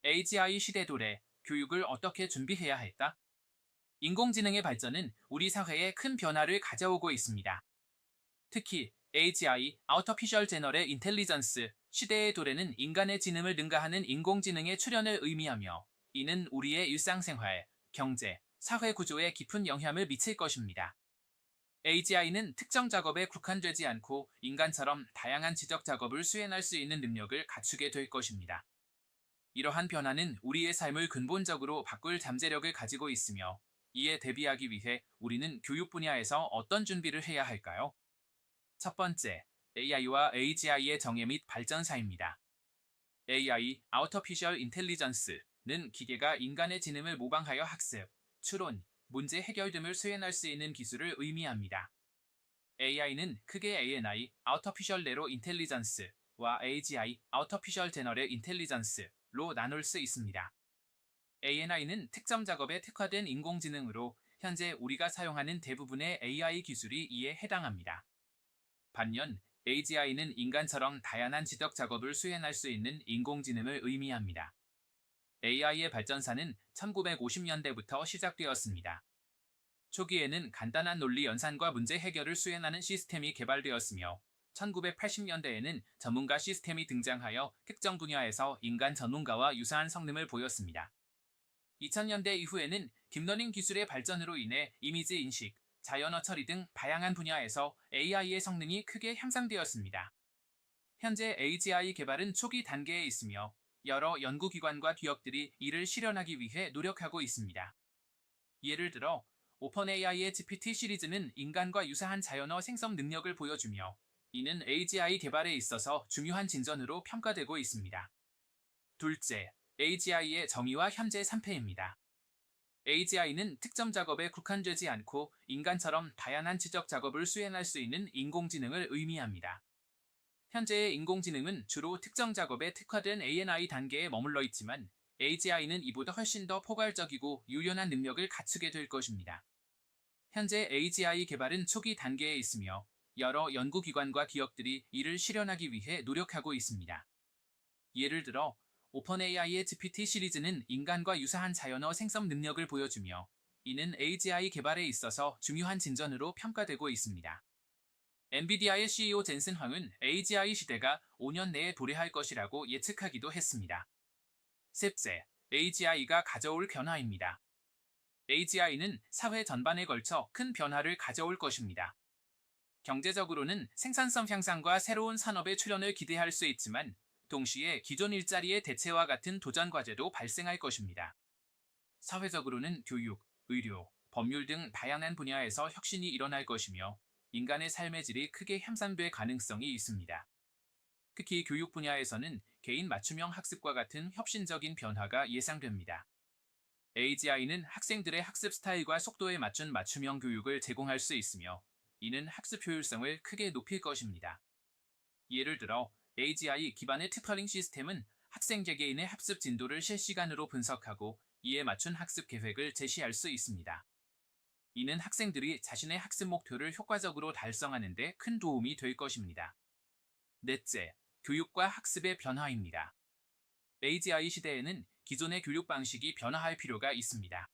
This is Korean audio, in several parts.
AGI 시대 도래, 교육을 어떻게 준비해야 할까? 인공지능의 발전은 우리 사회에 큰 변화를 가져오고 있습니다. 특히 AGI, Artificial General Intelligence 시대의 도래는 인간의 지능을 능가하는 인공지능의 출현을 의미하며 이는 우리의 일상생활, 경제, 사회 구조에 깊은 영향을 미칠 것입니다. AGI는 특정 작업에 국한되지 않고 인간처럼 다양한 지적 작업을 수행할 수 있는 능력을 갖추게 될 것입니다. 이러한 변화는 우리의 삶을 근본적으로 바꿀 잠재력을 가지고 있으며 이에 대비하기 위해 우리는 교육 분야에서 어떤 준비를 해야 할까요? 첫 번째, AI와 AGI의 정의 및 발전사입니다. AI, Artificial Intelligence는 기계가 인간의 지능을 모방하여 학습, 추론, 문제 해결 등을 수행할 수 있는 기술을 의미합니다. AI는 크게 ANI, Artificial Narrow Intelligence와 AGI, Artificial General Intelligence로 나눌 수 있습니다. ANI는 특정 작업에 특화된 인공지능으로 현재 우리가 사용하는 대부분의 AI 기술이 이에 해당합니다. 반면 AGI는 인간처럼 다양한 지적 작업을 수행할 수 있는 인공지능을 의미합니다. AI의 발전사는 1950년대부터 시작되었습니다. 초기에는 간단한 논리 연산과 문제 해결을 수행하는 시스템이 개발되었으며 1980년대에는 전문가 시스템이 등장하여 특정 분야에서 인간 전문가와 유사한 성능을 보였습니다. 2000년대 이후에는 딥러닝 기술의 발전으로 인해 이미지 인식, 자연어 처리 등 다양한 분야에서 AI의 성능이 크게 향상되었습니다. 현재 AGI 개발은 초기 단계에 있으며 여러 연구기관과 기업들이 이를 실현하기 위해 노력하고 있습니다. 예를 들어 오픈AI의 GPT 시리즈는 인간과 유사한 자연어 생성 능력을 보여주며 이는 AGI 개발에 있어서 중요한 진전으로 평가되고 있습니다. 둘째, AGI의 정의와 현재 산패입니다. AGI는 특정 작업에 국한되지 않고 인간처럼 다양한 지적 작업을 수행할 수 있는 인공지능을 의미합니다. 현재의 인공지능은 주로 특정 작업에 특화된 ANI 단계에 머물러 있지만 AGI는 이보다 훨씬 더 포괄적이고 유연한 능력을 갖추게 될 것입니다. 현재 AGI 개발은 초기 단계에 있으며 여러 연구기관과 기업들이 이를 실현하기 위해 노력하고 있습니다. 예를 들어 오픈AI의 GPT 시리즈는 인간과 유사한 자연어 생성 능력을 보여주며 이는 AGI 개발에 있어서 중요한 진전으로 평가되고 있습니다. 엔비디아의 CEO 젠슨 황은 AGI 시대가 5년 내에 도래할 것이라고 예측하기도 했습니다. 셋째, AGI가 가져올 변화입니다. AGI는 사회 전반에 걸쳐 큰 변화를 가져올 것입니다. 경제적으로는 생산성 향상과 새로운 산업의 출현을 기대할 수 있지만 동시에 기존 일자리의 대체와 같은 도전 과제도 발생할 것입니다. 사회적으로는 교육, 의료, 법률 등 다양한 분야에서 혁신이 일어날 것이며 인간의 삶의 질이 크게 향상될 가능성이 있습니다. 특히 교육 분야에서는 개인 맞춤형 학습과 같은 혁신적인 변화가 예상됩니다. AGI는 학생들의 학습 스타일과 속도에 맞춘 맞춤형 교육을 제공할 수 있으며 이는 학습 효율성을 크게 높일 것입니다. 예를 들어 AGI 기반의 튜터링 시스템은 학생 개개인의 학습 진도를 실시간으로 분석하고 이에 맞춘 학습 계획을 제시할 수 있습니다. 이는 학생들이 자신의 학습 목표를 효과적으로 달성하는 데 큰 도움이 될 것입니다. 넷째, 교육과 학습의 변화입니다. AGI 시대에는 기존의 교육 방식이 변화할 필요가 있습니다.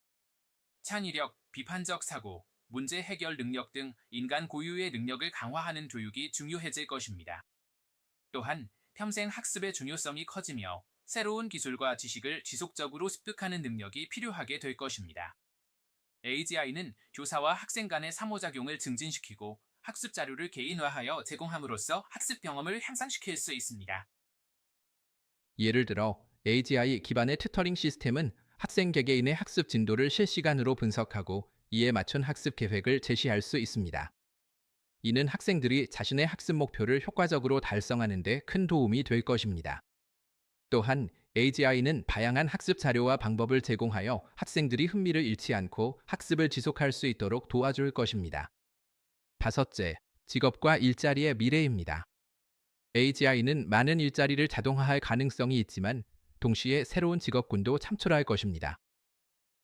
창의력, 비판적 사고, 문제 해결 능력 등 인간 고유의 능력을 강화하는 교육이 중요해질 것입니다. 또한 평생 학습의 중요성이 커지며 새로운 기술과 지식을 지속적으로 습득하는 능력이 필요하게 될 것입니다. AGI는 교사와 학생 간의 상호작용을 증진시키고 학습 자료를 개인화하여 제공함으로써 학습 경험을 향상시킬 수 있습니다. 예를 들어 AGI 기반의 튜터링 시스템은 학생 개개인의 학습 진도를 실시간으로 분석하고 이에 맞춘 학습 계획을 제시할 수 있습니다. 이는 학생들이 자신의 학습 목표를 효과적으로 달성하는 데 큰 도움이 될 것입니다. 또한 AGI는 다양한 학습 자료와 방법을 제공하여 학생들이 흥미를 잃지 않고 학습을 지속할 수 있도록 도와줄 것입니다. 다섯째, 직업과 일자리의 미래입니다. AGI는 많은 일자리를 자동화할 가능성이 있지만 동시에 새로운 직업군도 창출할 것입니다.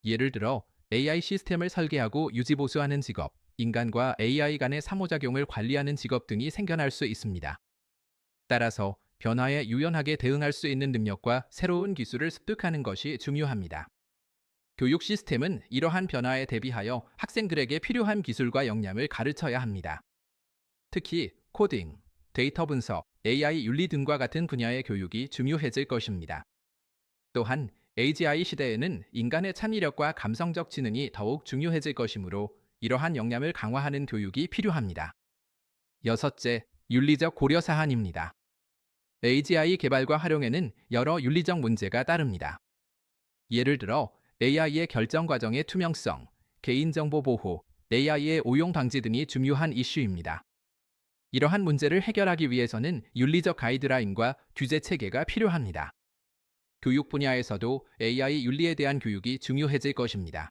예를 들어 AI 시스템을 설계하고 유지보수하는 직업, 인간과 AI 간의 상호작용을 관리하는 직업 등이 생겨날 수 있습니다. 따라서 변화에 유연하게 대응할 수 있는 능력과 새로운 기술을 습득하는 것이 중요합니다. 교육 시스템은 이러한 변화에 대비하여 학생들에게 필요한 기술과 역량을 가르쳐야 합니다. 특히 코딩, 데이터 분석, AI 윤리 등과 같은 분야의 교육이 중요해질 것입니다. 또한 AGI 시대에는 인간의 창의력과 감성적 지능이 더욱 중요해질 것이므로 이러한 역량을 강화하는 교육이 필요합니다. 여섯째, 윤리적 고려 사안입니다. AGI 개발과 활용에는 여러 윤리적 문제가 따릅니다. 예를 들어 AI의 결정 과정의 투명성, 개인정보 보호, AI의 오용 방지 등이 중요한 이슈입니다. 이러한 문제를 해결하기 위해서는 윤리적 가이드라인과 규제 체계가 필요합니다. 교육 분야에서도 AI 윤리에 대한 교육이 중요해질 것입니다.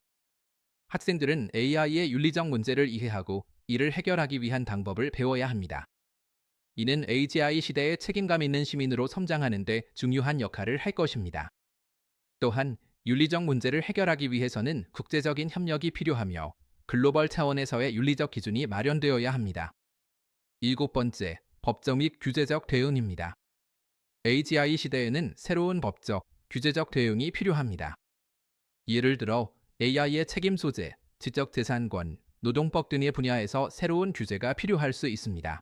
학생들은 AI의 윤리적 문제를 이해하고 이를 해결하기 위한 방법을 배워야 합니다. 이는 AGI 시대의 책임감 있는 시민으로 성장하는 데 중요한 역할을 할 것입니다. 또한 윤리적 문제를 해결하기 위해서는 국제적인 협력이 필요하며 글로벌 차원에서의 윤리적 기준이 마련되어야 합니다. 일곱 번째, 법적 및 규제적 대응입니다. AGI 시대에는 새로운 법적, 규제적 대응이 필요합니다. 예를 들어 AI의 책임 소재, 지적 재산권, 노동법 등의 분야에서 새로운 규제가 필요할 수 있습니다.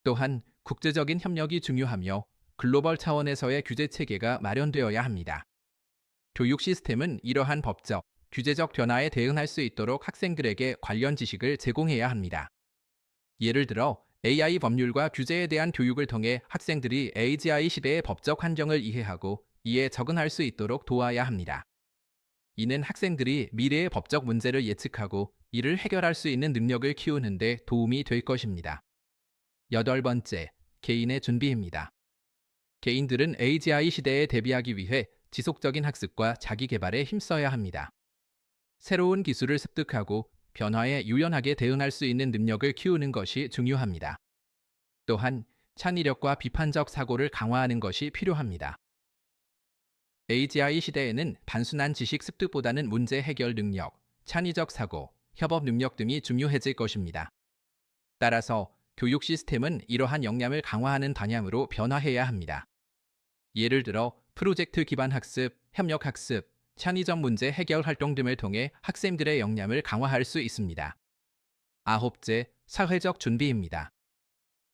또한 국제적인 협력이 중요하며 글로벌 차원에서의 규제 체계가 마련되어야 합니다. 교육 시스템은 이러한 법적, 규제적 변화에 대응할 수 있도록 학생들에게 관련 지식을 제공해야 합니다. 예를 들어 AI 법률과 규제에 대한 교육을 통해 학생들이 AGI 시대의 법적 환경을 이해하고 이에 적응할 수 있도록 도와야 합니다. 이는 학생들이 미래의 법적 문제를 예측하고 이를 해결할 수 있는 능력을 키우는 데 도움이 될 것입니다. 여덟 번째, 개인의 준비입니다. 개인들은 AGI 시대에 대비하기 위해 지속적인 학습과 자기 개발에 힘써야 합니다. 새로운 기술을 습득하고 변화에 유연하게 대응할 수 있는 능력을 키우는 것이 중요합니다. 또한 창의력과 비판적 사고를 강화하는 것이 필요합니다. AGI 시대에는 단순한 지식 습득보다는 문제 해결 능력, 창의적 사고, 협업 능력 등이 중요해질 것입니다. 따라서 교육 시스템은 이러한 역량을 강화하는 방향으로 변화해야 합니다. 예를 들어 프로젝트 기반 학습, 협력 학습, 창의적 문제 해결 활동 등을 통해 학생들의 역량을 강화할 수 있습니다. 아홉째, 사회적 준비입니다.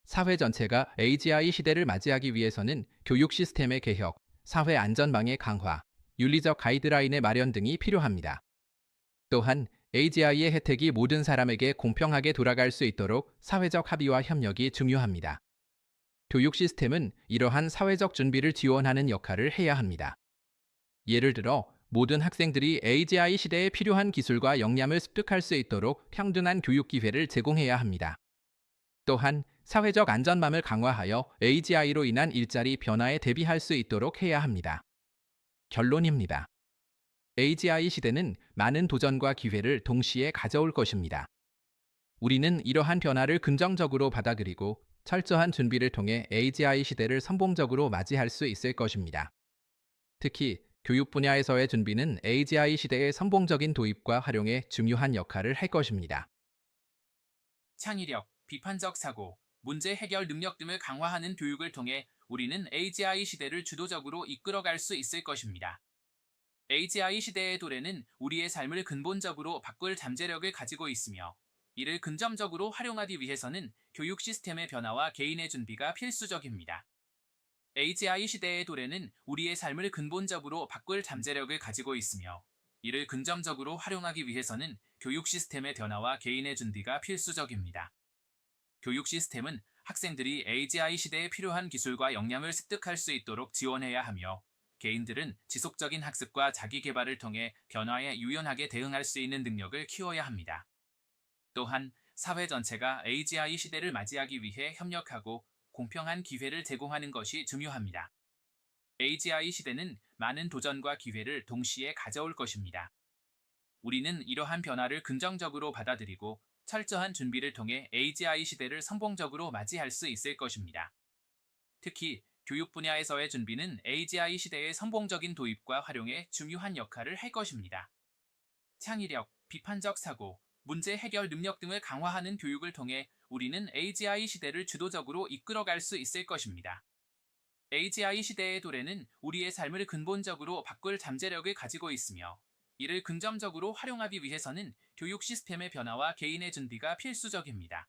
사회 전체가 AGI 시대를 맞이하기 위해서는 교육 시스템의 개혁, 사회 안전망의 강화, 윤리적 가이드라인의 마련 등이 필요합니다. 또한 AGI의 혜택이 모든 사람에게 공평하게 돌아갈 수 있도록 사회적 합의와 협력이 중요합니다. 교육 시스템은 이러한 사회적 준비를 지원하는 역할을 해야 합니다. 예를 들어 모든 학생들이 AGI 시대에 필요한 기술과 역량을 습득할 수 있도록 평등한 교육 기회를 제공해야 합니다. 또한 사회적 안전망을 강화하여 AGI로 인한 일자리 변화에 대비할 수 있도록 해야 합니다. 결론입니다. AGI 시대는 많은 도전과 기회를 동시에 가져올 것입니다. 우리는 이러한 변화를 긍정적으로 받아들이고 철저한 준비를 통해 AGI 시대를 성공적으로 맞이할 수 있을 것입니다. 특히 교육 분야에서의 준비는 AGI 시대의 성공적인 도입과 활용에 중요한 역할을 할 것입니다. 창의력, 비판적 사고, 문제 해결 능력 등을 강화하는 교육을 통해 우리는 AGI 시대를 주도적으로 이끌어갈 수 있을 것입니다. AGI 시대의 도래는 우리의 삶을 근본적으로 바꿀 잠재력을 가지고 있으며 이를 긍정적으로 활용하기 위해서는 교육 시스템의 변화와 개인의 준비가 필수적입니다. AGI 시대의 도래는 우리의 삶을 근본적으로 바꿀 잠재력을 가지고 있으며 이를 긍정적으로 활용하기 위해서는 교육 시스템의 변화와 개인의 준비가 필수적입니다. 교육 시스템은 학생들이 AGI 시대에 필요한 기술과 역량을 습득할 수 있도록 지원해야 하며 개인들은 지속적인 학습과 자기 개발을 통해 변화에 유연하게 대응할 수 있는 능력을 키워야 합니다. 또한 사회 전체가 AGI 시대를 맞이하기 위해 협력하고 공평한 기회를 제공하는 것이 중요합니다. AGI 시대는 많은 도전과 기회를 동시에 가져올 것입니다. 우리는 이러한 변화를 긍정적으로 받아들이고 철저한 준비를 통해 AGI 시대를 성공적으로 맞이할 수 있을 것입니다. 특히 교육 분야에서의 준비는 AGI 시대의 성공적인 도입과 활용에 중요한 역할을 할 것입니다. 창의력, 비판적 사고, 문제 해결 능력 등을 강화하는 교육을 통해 우리는 AGI 시대를 주도적으로 이끌어갈 수 있을 것입니다. AGI 시대의 도래는 우리의 삶을 근본적으로 바꿀 잠재력을 가지고 있으며 이를 긍정적으로 활용하기 위해서는 교육 시스템의 변화와 개인의 준비가 필수적입니다.